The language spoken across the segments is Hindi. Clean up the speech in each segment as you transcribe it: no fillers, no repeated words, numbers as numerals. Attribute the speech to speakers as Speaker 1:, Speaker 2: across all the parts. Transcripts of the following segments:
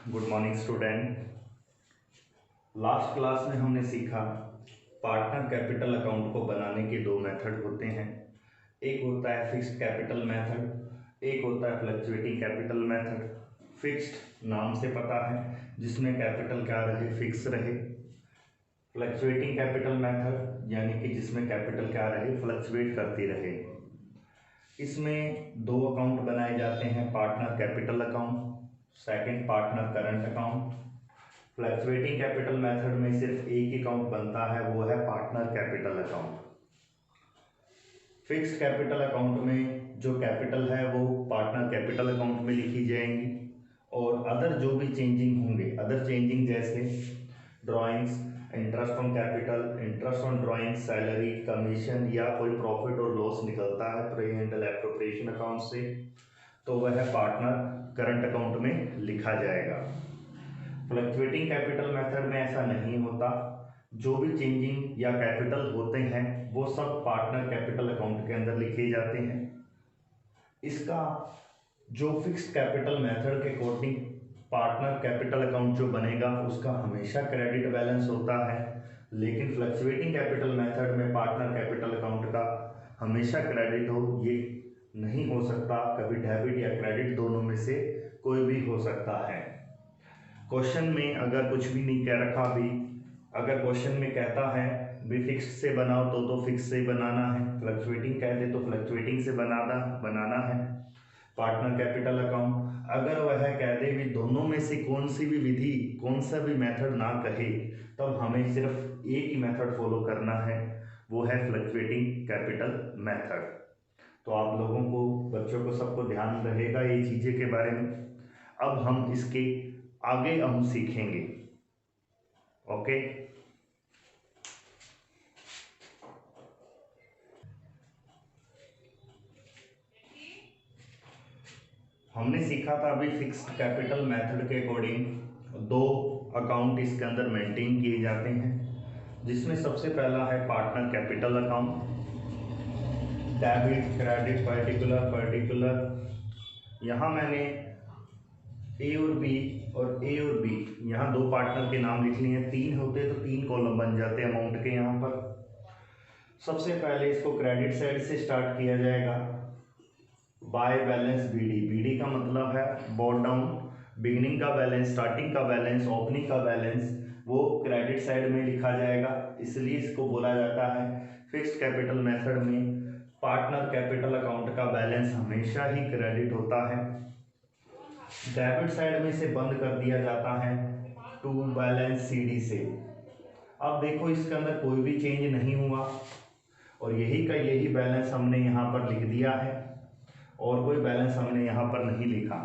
Speaker 1: Good morning student. Last class में हमने सीखा पार्टनर कैपिटल अकाउंट को बनाने के दो मेथड होते हैं। एक होता है फिक्स्ड कैपिटल मेथड, एक होता है फ्लक्चुएटिंग कैपिटल मेथड। फिक्स्ड नाम से पता है, जिसमें कैपिटल क्या रहे, फिक्स रहे। फ्लक्चुएटिंग कैपिटल मेथड यानी कि जिसमें कैपिटल क्या रहे, फ्लक्चुएट करती रहे। इसमें दो अकाउंट बनाए जाते हैं, partner capital account, second partner current account. Fluctuating capital method में सिर्फ एक ही अकाउंट बनता है, वो है partner capital account. Fixed capital account में जो कैपिटल है वो पार्टनर कैपिटल अकाउंट में लिखी जाएंगी, और अदर जो भी चेंजिंग होंगे, अदर चेंजिंग जैसे drawings, interest on capital, interest on drawing, salary, commission या कोई प्रॉफिट और लॉस निकलता है प्री हैंडल एप्रोप्रिएशन अकाउंट से, तो वह पार्टनर करंट अकाउंट में लिखा जाएगा। फ्लक्चुएटिंग कैपिटल मेथड में ऐसा नहीं होता, जो भी चेंजिंग या कैपिटल होते हैं वो सब पार्टनर कैपिटल अकाउंट के अंदर लिखे जाते हैं। इसका जो फिक्स्ड कैपिटल मेथड के अकॉर्डिंग पार्टनर कैपिटल अकाउंट जो बनेगा उसका हमेशा क्रेडिट बैलेंस होता है, लेकिन फ्लक्चुएटिंग कैपिटल मेथड में पार्टनर कैपिटल अकाउंट का हमेशा क्रेडिट हो ये नहीं हो सकता, कभी डेबिट या क्रेडिट दोनों में से कोई भी हो सकता है। क्वेश्चन में अगर कुछ भी नहीं कह रखा भी, अगर क्वेश्चन में कहता है भी फिक्स्ड से बनाओ तो फिक्स से बनाना है, फ्लक्चुएटिंग कह दे तो फ्लक्चुएटिंग से बनाना है पार्टनर कैपिटल अकाउंट। अगर वह कह दे भी दोनों में से कौन सी भी विधि, कौन सा भी मेथड ना कहे, तब हमें सिर्फ एक ही मेथड फॉलो करना है, वो है फ्लक्चुएटिंग कैपिटल मेथड। तो आप लोगों को, बच्चों को, सबको ध्यान रहेगा ये चीज़ें के बारे में। अब हम इसके आगे हम सीखेंगे। ओके, हमने सीखा था अभी फिक्स्ड कैपिटल मेथड के अकॉर्डिंग दो अकाउंट इसके अंदर मेंटेन किए जाते हैं, जिसमें सबसे पहला है partner capital account, debit credit particular. यहाँ मैंने ए और बी यहाँ दो पार्टनर के नाम लिख लिए हैं। तीन होते तो तीन कॉलम बन जाते हैं अमाउंट के। यहाँ पर सबसे पहले इसको क्रेडिट साइड से स्टार्ट किया जाएगा, बाय बैलेंस बीडी का मतलब है बॉट डाउन, बिगिनिंग का बैलेंस, स्टार्टिंग का बैलेंस, ओपनिंग का बैलेंस वो क्रेडिट साइड में लिखा जाएगा, इसलिए इसको बोला जाता है फिक्स्ड कैपिटल मेथड में पार्टनर कैपिटल अकाउंट का बैलेंस हमेशा ही क्रेडिट होता है। डेबिट साइड में से बंद कर दिया जाता है टू बैलेंस सीडी से। अब देखो इसके अंदर कोई भी चेंज नहीं हुआ, और यही का यही बैलेंस हमने यहाँ पर लिख दिया है, और कोई बैलेंस हमने यहाँ पर नहीं लिखा।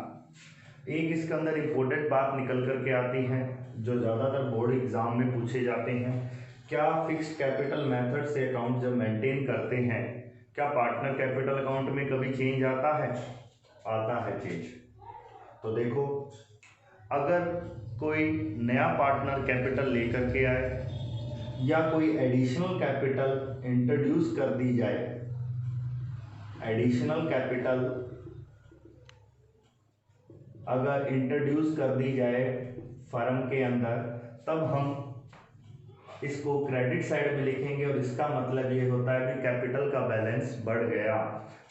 Speaker 1: एक इसके अंदर इम्पोर्टेंट बात निकल करके आती है, जो ज़्यादातर बोर्ड एग्जाम में पूछे जाते हैं, क्या फिक्स्ड कैपिटल मेथड से अकाउंट जब मेंटेन करते हैं, क्या पार्टनर कैपिटल अकाउंट में कभी चेंज आता है? आता है चेंज। तो देखो, अगर कोई नया पार्टनर कैपिटल लेकर के आए या कोई एडिशनल कैपिटल इंट्रोड्यूस कर दी जाए, एडिशनल कैपिटल अगर इंट्रोड्यूस कर दी जाए फर्म के अंदर, तब हम इसको क्रेडिट साइड में लिखेंगे, और इसका मतलब ये होता है कि कैपिटल का बैलेंस बढ़ गया,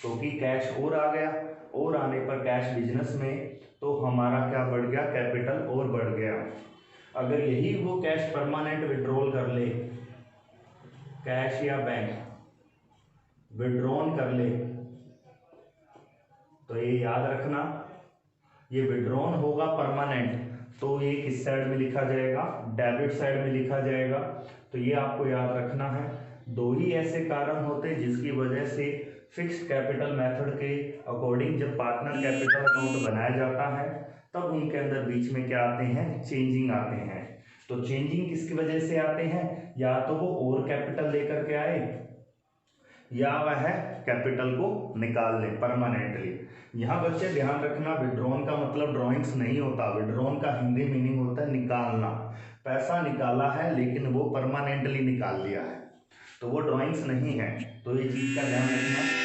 Speaker 1: क्योंकि कैश और आ गया, और आने पर कैश बिजनेस में तो हमारा क्या बढ़ गया, कैपिटल और बढ़ गया। अगर यही वो कैश परमानेंट विड्रॉल कर ले, कैश या बैंक विड्रॉन कर ले, तो ये याद रखना, ये विड्रॉन होगा परमानेंट, तो ये किस साइड में लिखा जाएगा, डेबिट साइड में लिखा जाएगा। तो ये आपको याद रखना है। दो ही ऐसे कारण होते हैं जिसकी वजह से फिक्स्ड कैपिटल मेथड के अकॉर्डिंग जब पार्टनर कैपिटल अकाउंट बनाया जाता है, तब उनके अंदर बीच में क्या आते हैं, चेंजिंग आते हैं। तो चेंजिंग किसकी वजह से आते हैं, या तो वो और कैपिटल लेकर के आए, या वह कैपिटल को निकाल लें परमानेंटली। यहाँ बच्चे ध्यान रखना, विड्रॉन का मतलब ड्रॉइंग्स नहीं होता, विड्रॉन का हिंदी मीनिंग होता है निकालना। पैसा निकाला है लेकिन वो परमानेंटली निकाल लिया है, तो वो ड्रॉइंग्स नहीं है, तो ये चीज़ का ध्यान रखना।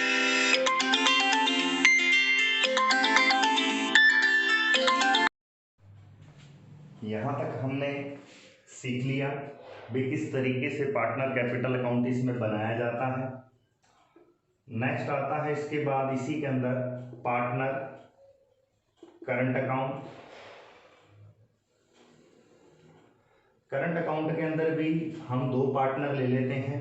Speaker 1: यहाँ तक हमने सीख लिया भी किस तरीके से पार्टनर कैपिटल अकाउंट इसमें बनाया जाता है। नेक्स्ट आता है इसके बाद इसी के अंदर partner current account. Current account के अंदर भी हम दो पार्टनर ले लेते हैं,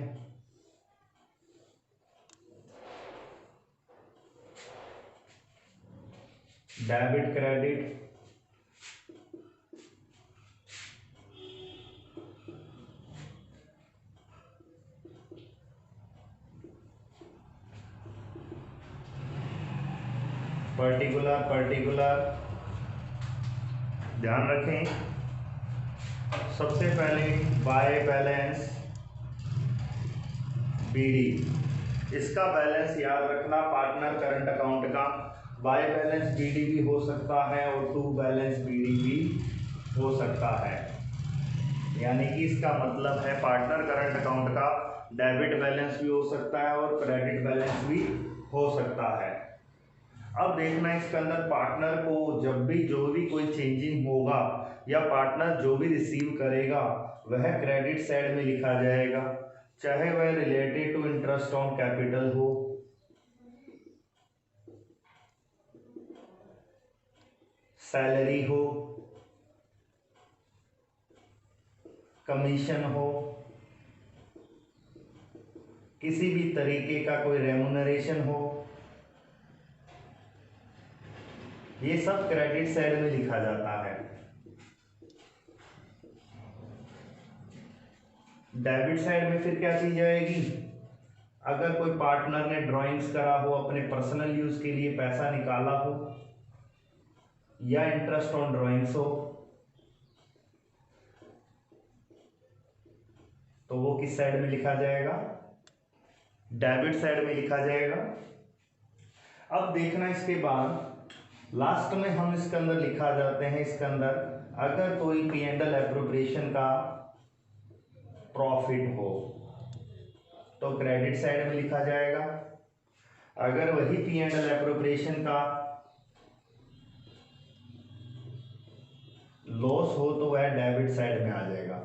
Speaker 1: डेबिट क्रेडिट। पर्टिकुलर ध्यान रखें, सबसे पहले बाय बैलेंस बीडी, इसका बैलेंस याद रखना पार्टनर करंट अकाउंट का। बाय बैलेंस बीडी भी हो सकता है और टू बैलेंस बीडी भी हो सकता है, यानी कि इसका मतलब है पार्टनर करंट अकाउंट का डेबिट बैलेंस भी हो सकता है और क्रेडिट बैलेंस भी हो सकता है। अब देखना इसके अंदर पार्टनर को जब भी जो भी कोई चेंजिंग होगा या पार्टनर जो भी रिसीव करेगा वह क्रेडिट साइड में लिखा जाएगा, चाहे वह related to interest on capital हो, सैलरी हो, कमीशन हो, किसी भी तरीके का कोई रेम्यूनरेशन हो, ये सब क्रेडिट साइड में लिखा जाता है। डेबिट साइड में फिर क्या चीज आएगी, अगर कोई पार्टनर ने ड्राइंग्स करा हो, अपने पर्सनल यूज के लिए पैसा निकाला हो या इंटरेस्ट ऑन ड्राइंग्स हो, तो वो किस साइड में लिखा जाएगा, डेबिट साइड में लिखा जाएगा। अब देखना इसके बाद लास्ट में हम इसके अंदर लिखा जाते हैं, इसके अंदर अगर कोई P&L एप्रोप्रिएशन का प्रॉफिट हो तो क्रेडिट साइड में लिखा जाएगा, अगर वही P&L एप्रोप्रिएशन का लॉस हो तो वह डेबिट साइड में आ जाएगा।